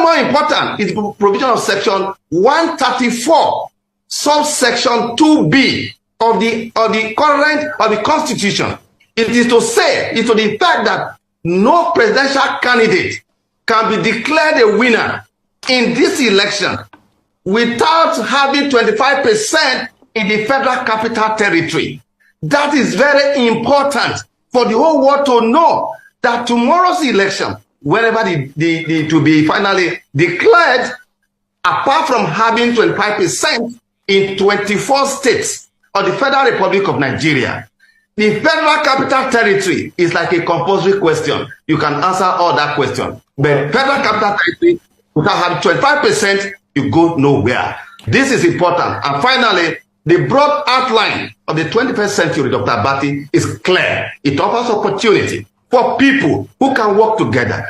more important is the provision of section 134, subsection 2B of the Constitution. It is to say, it is to the fact that no presidential candidate can be declared a winner in this election without having 25% in the Federal Capital Territory. That is very important for the whole world to know that tomorrow's election, whenever it will be finally declared, apart from having 25% in 24 states of the Federal Republic of Nigeria, the Federal Capital Territory is like a compulsory question. You can answer all that question. But Federal Capital Territory, without having 25%, you go nowhere. This is important. And finally, the broad outline of the 21st century, Dr. Abati, is clear. It offers opportunity for people who can work together.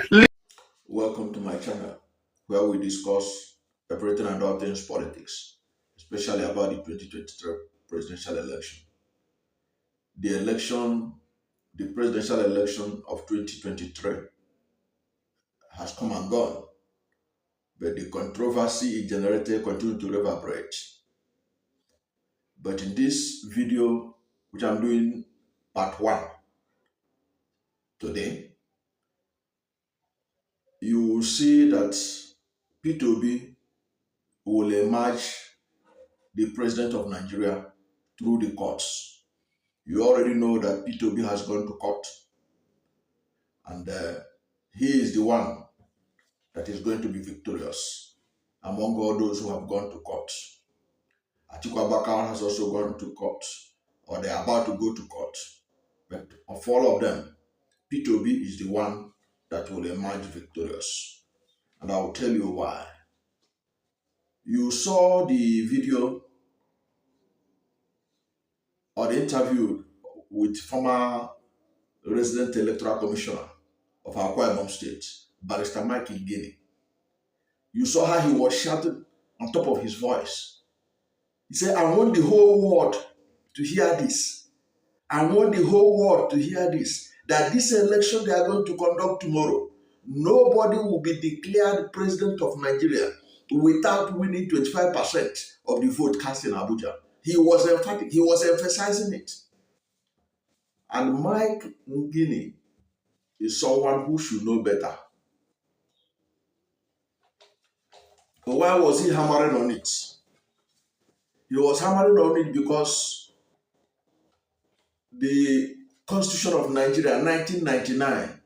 Welcome to my channel, where we discuss everything and all things politics, especially about the 2023 presidential election. The presidential election of 2023 has come and gone, but the controversy it generated continues to reverberate. But in this video, which I'm doing part 1 today, you will see that Peter Obi will emerge the president of Nigeria through the courts. You already know that Peter Obi has gone to court, and he is the one that is going to be victorious among all those who have gone to court. Atiku has also gone to court, or they are about to go to court. But of all of them, Peter Obi is the one that will emerge victorious. And I will tell you why. You saw the video or the interview with former resident electoral commissioner of Akwa Ibom State, Barrister Mike Ngini. You saw how he was shouting on top of his voice. He said, I want the whole world to hear this. I want the whole world to hear this. That this election they are going to conduct tomorrow, nobody will be declared president of Nigeria without winning 25% of the vote cast in Abuja. He was emphatic. He was emphasizing it. And Mike Ngini is someone who should know better. But why was he hammering on it? He was hammering on it because the Constitution of Nigeria, 1999,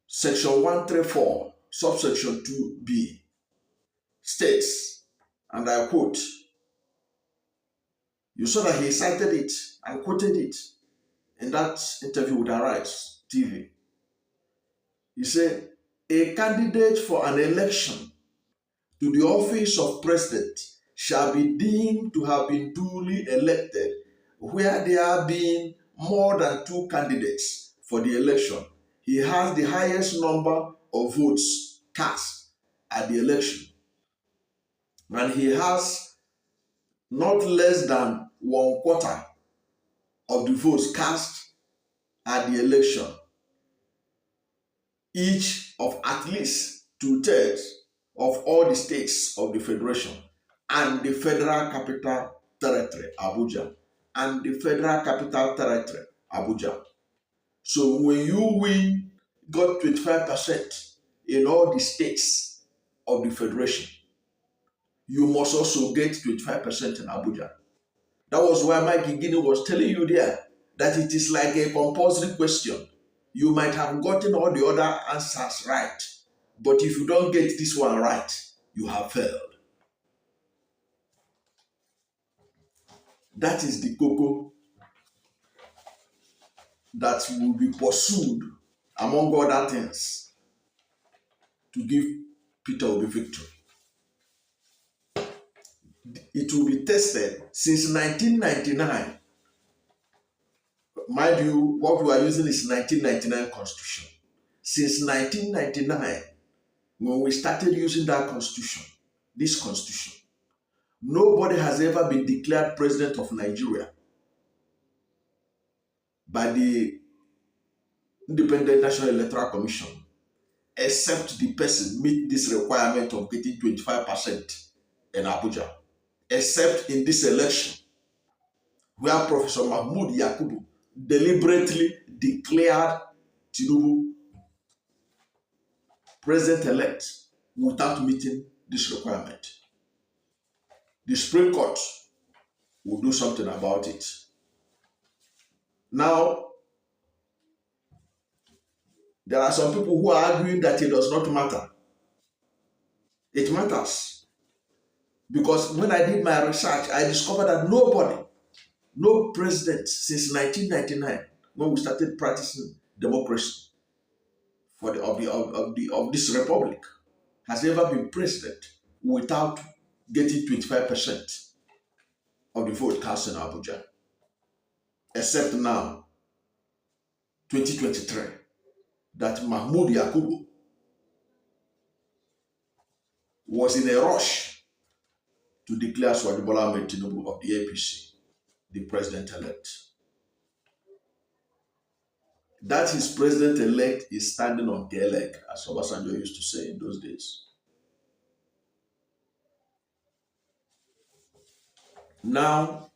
Section 134, subsection 2B, states, and I quote, you saw that he cited it and quoted it in that interview with Arise TV. He said, a candidate for an election to the office of president shall be deemed to have been duly elected where there have been more than 2 candidates for the election. He has the highest number of votes cast at the election. And he has not less than 1/4 of the votes cast at the election, each of at least 2/3 of all the states of the federation and the Federal Capital Territory, Abuja, and the Federal Capital Territory, Abuja. So when you got 25% in all the states of the federation, you must also get 25% in Abuja. That was why Mike Ngini was telling you there that it is like a compulsory question. You might have gotten all the other answers right, but if you don't get this one right, you have failed. That is the cocoa that will be pursued among other things to give Peter Obi victory. It will be tested since 1999. Mind you, what we are using is 1999 Constitution. Since 1999, when we started using that Constitution, this Constitution, nobody has ever been declared president of Nigeria by the Independent National Electoral Commission except the person meet this requirement of getting 25% in Abuja, except in this election, where Professor Mahmoud Yakubu deliberately declared Tinubu president-elect without meeting this requirement. The Supreme Court will do something about it. Now, there are some people who are arguing that it does not matter. It matters. Because when I did my research, I discovered that no president since 1999, when we started practicing democracy of this republic, has ever been president without getting 25% of the vote cast in Abuja. Except now, 2023, that Mahmoud Yakubu was in a rush to declare Bola Ahmed Tinubu of the APC the president-elect. That his president-elect is standing on their leg, as Obasanjo used to say in those days. Now,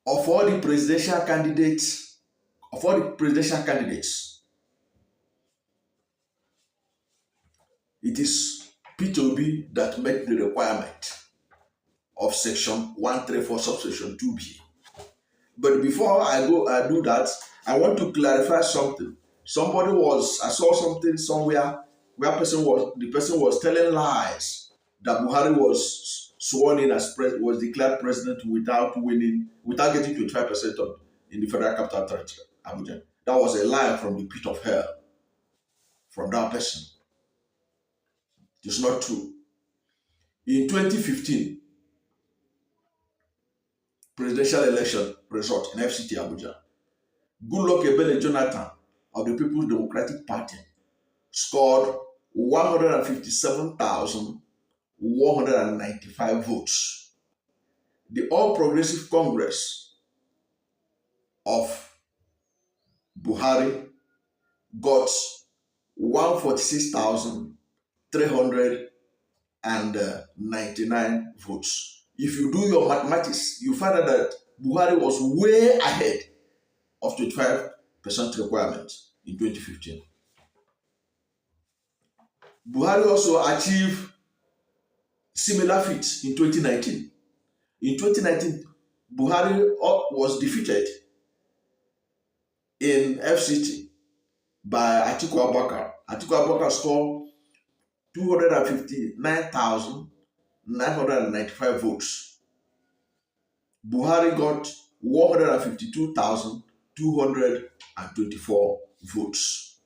of all the presidential candidates, it is Peter Obi that met the requirement of section 134 subsection 2B. But before I do that, I want to clarify something. I saw something somewhere where the person was telling lies that Buhari was sworn in as was declared president without getting 25% in the Federal Capital Territory, Abuja. That was a lie from the pit of hell from that person. It's not true. In 2015, presidential election result in FCT Abuja, Goodluck Ebele Jonathan of the People's Democratic Party scored 157,195 votes. The All Progressive Congress of Buhari got 146,399 votes. If you do your mathematics, you find out that Buhari was way ahead of 25% requirement in 2015. Buhari also achieved similar feats in 2019. In 2019, Buhari was defeated in FCT by Atiku Abubakar. Atiku Abubakar scored 259,995 votes. Buhari got 152,224 votes.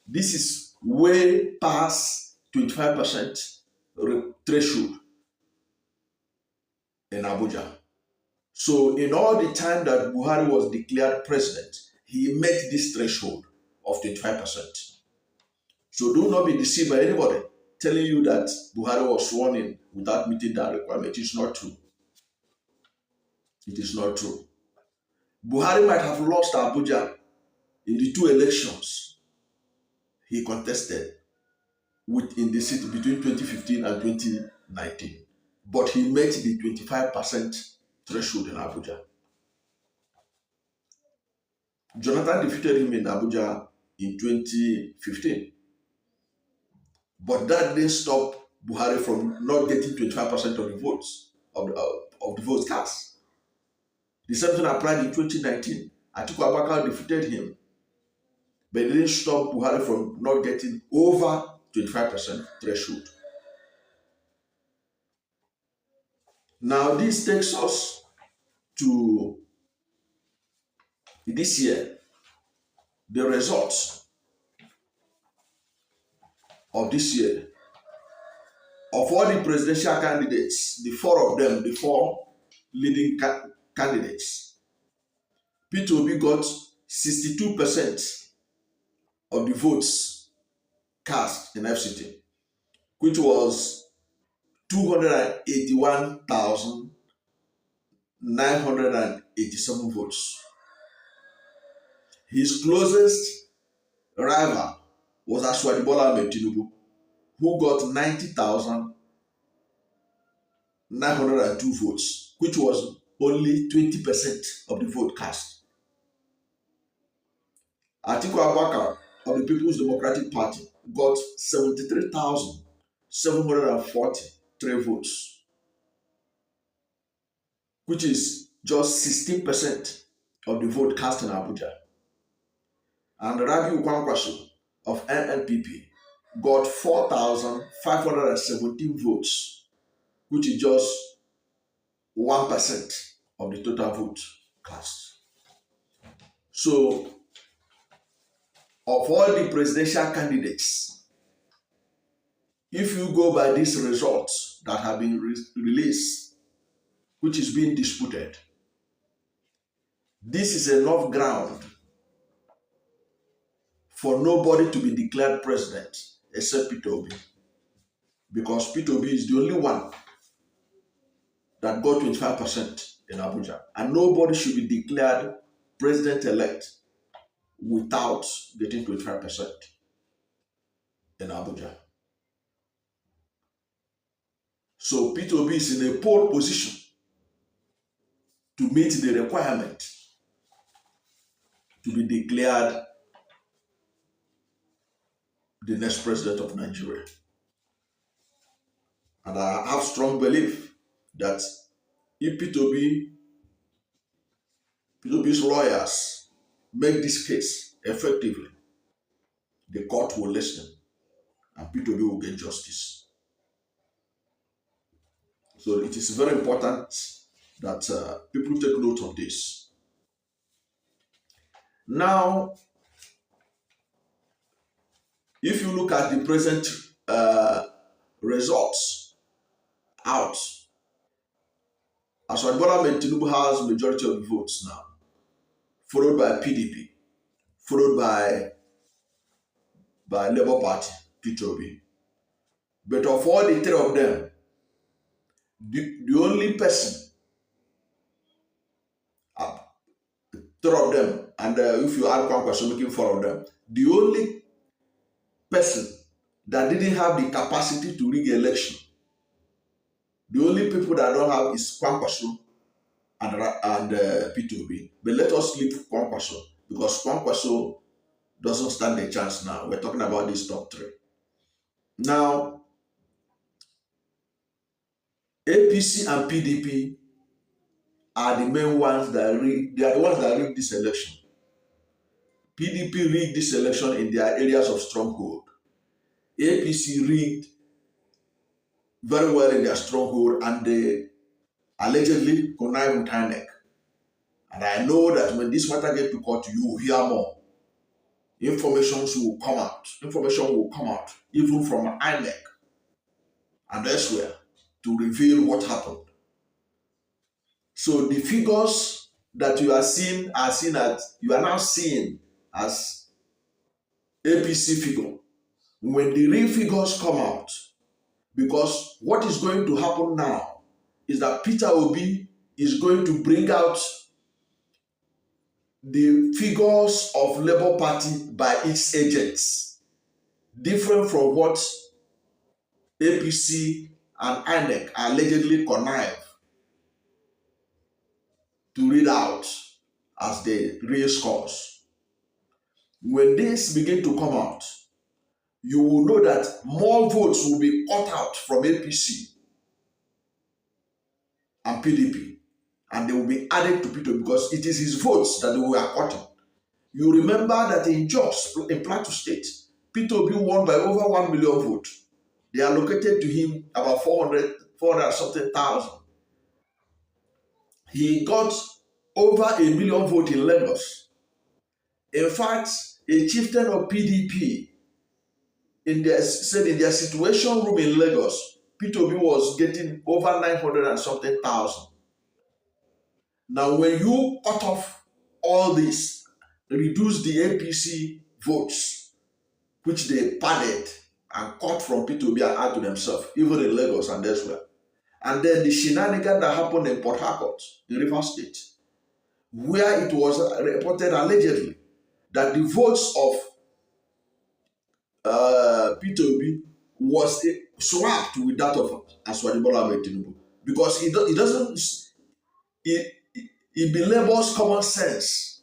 This is way past 25% threshold in Abuja. So in all the time that Buhari was declared president, he met this threshold of 25%. So do not be deceived by anybody telling you that Buhari was sworn in without meeting that requirement. It's not true. It is not true. Buhari might have lost Abuja in the two elections he contested in the city between 2015 and 2019. But he met the 25% threshold in Abuja. Jonathan defeated him in Abuja in 2015. But that didn't stop Buhari from not getting 25% of the votes, of the votes cast. The same thing applied in 2019. Atiku Abubakar defeated him, but it didn't stop Buhari from not getting over 25% threshold. Now this takes us to this year. The results of this year, of all the presidential candidates, the four leading candidates, Peter Obi got 62% of the votes cast in FCT, which was 281,987 votes. His closest rival was Asiwaju Bola Tinubu, who got 90,902 votes, which was only 20% of the vote cast. Atiku Abubakar of the People's Democratic Party got 73,743 votes, which is just 16% of the vote cast in Abuja. And Rabiu Kwankwaso of NNPP got 4,517 votes, which is just 1% of the total vote cast. So, of all the presidential candidates, if you go by these results that have been released, which is being disputed, this is enough ground for nobody to be declared president except Peter Obi, because Peter Obi is the only one that got 25% in Abuja, and nobody should be declared president-elect without getting 25% in Abuja. So Peter Obi is in a pole position to meet the requirement to be declared the next president of Nigeria. And I have strong belief that if Peter Obi's lawyers make this case effectively, the court will listen and Peter Obi will get justice. So it is very important that people take note of this. Now, if you look at the present results out, Asiwaju Bola Tinubu has majority of the votes now, followed by PDP, followed by Labour Party Peter Obi. But of all the three of them, the only person, three of them, and if you add Kwankwaso making four of them, the only person that didn't have the capacity to rig election, the only people that don't have is Kwankwaso and Peter Obi. But let us leave Kwankwaso, because Kwankwaso doesn't stand a chance now. We're talking about these top three. Now, APC and PDP are the main ones that rigged. They are the ones that rigged this election. PDP rigged this election in their areas of stronghold. APC rigged very well in their stronghold, and they allegedly connived with INEC. And I know that when this matter gets to court, you will hear more. Information will come out, even from INEC and elsewhere, to reveal what happened. So the figures that you are now seeing as APC figure. When the real figures come out, because what is going to happen now is that Peter Obi is going to bring out the figures of Labour Party by its agents, different from what APC and INEC allegedly connive to read out as the real scores. When this begin to come out, you will know that more votes will be cut out from APC and PDP, and they will be added to Peter, because it is his votes that they were cutting. You remember that in Jos, in Plateau State, Peter Obi won by over 1 million votes. They allocated to him about 400 something thousand. He got over 1 million votes in Lagos. In fact, a chieftain of PDP said in their situation room in Lagos, Peter Obi was getting over 900 and something thousand. Now, when you cut off all this, reduce the APC votes, which they padded and cut from Peter Obi and add to themselves, even in Lagos and elsewhere. And then the shenanigan that happened in Port Harcourt, in Rivers State, where it was reported allegedly that the votes of Peter Obi was swapped with that of Asiwaju Bola Tinubu, because it doesn't, it belabors common sense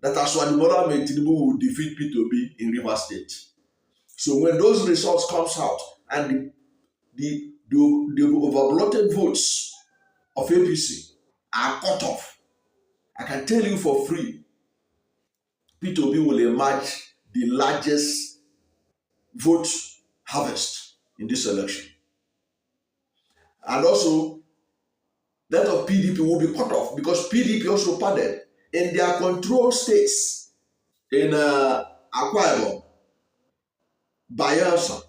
that Asiwaju Bola Tinubu will defeat Peter Obi in Rivers State. So when those results comes out and the overbloated votes of APC are cut off, I can tell you for free, Peter Obi will emerge the largest vote harvest in this election. And also, that of PDP will be cut off, because PDP also padded in their control states in Akwa Ibom, Bayelsa,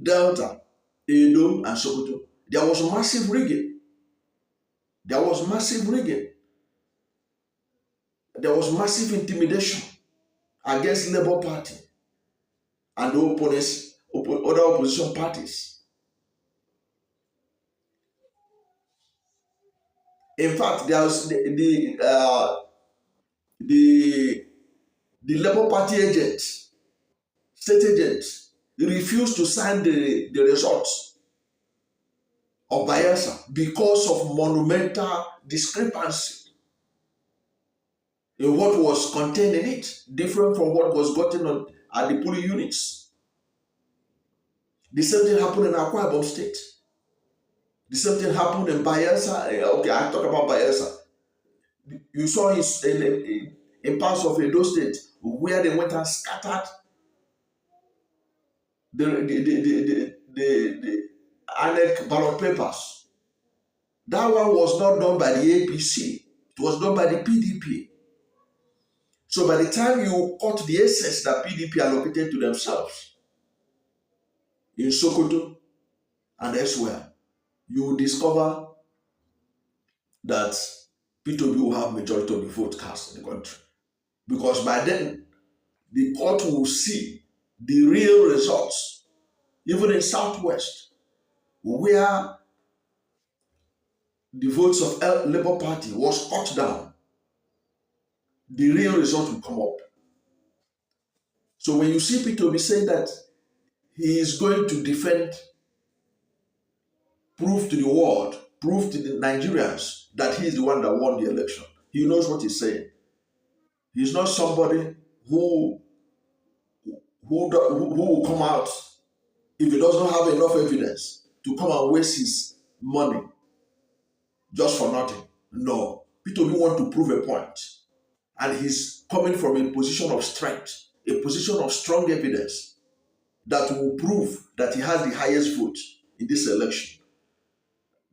Delta, Edo, and Sokoto. There was massive rigging. There was massive rigging. There was massive intimidation against Labour Party and the opponents, other opposition parties. In fact, there was the Labour Party agents, state agents, refused to sign the results of Bayelsa because of monumental discrepancy in what was contained in it, different from what was gotten on at the polling units. The same thing happened in Akwa Ibom State. The same thing happened in Bayelsa. Okay, I talk about Bayelsa. You saw it in parts of Edo State where they went and scattered the INEC ballot papers. That one was not done by the APC. It was done by the PDP. So by the time you cut the assets that PDP allocated to themselves in Sokoto and elsewhere, you will discover that Peter Obi will have majority of the vote cast in the country. Because by then, the court will see the real results, even in Southwest, where the votes of Labour Party was cut down. The real result will come up. So when you see Peter Obi saying that he is going to defend, prove to the world, prove to the Nigerians that he is the one that won the election, he knows what he's saying. He's not somebody who will come out if he doesn't have enough evidence to come and waste his money just for nothing. No. Peter Obi wants to prove a point. And he's coming from a position of strength, a position of strong evidence that will prove that he has the highest vote in this election,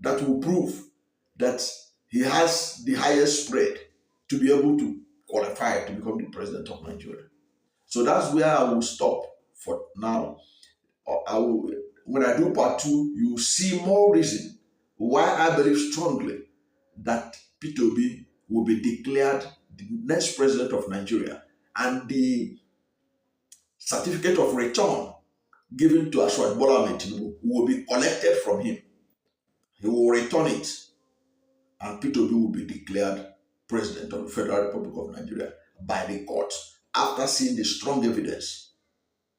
that will prove that he has the highest spread to be able to qualify to become the president of Nigeria. So that's where I will stop for now. When I do part 2, you will see more reason why I believe strongly that Peter Obi will be declared the next president of Nigeria, and the certificate of return given to Asiwaju Bola Tinubu will be collected from him. He will return it, and Peter Obi will be declared president of the Federal Republic of Nigeria by the court after seeing the strong evidence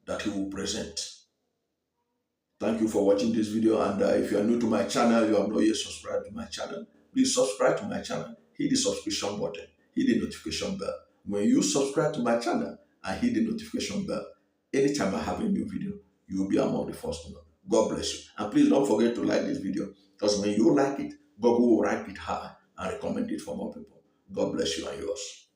that he will present. Thank you for watching this video, and if you are new to my channel, you have not yet subscribed to my channel, please subscribe to my channel, hit the subscription button, hit the notification bell. When you subscribe to my channel and hit the notification bell, anytime I have a new video, you will be among the first to know. God bless you. And please don't forget to like this video, because when you like it, God will rank it high and recommend it for more people. God bless you and yours.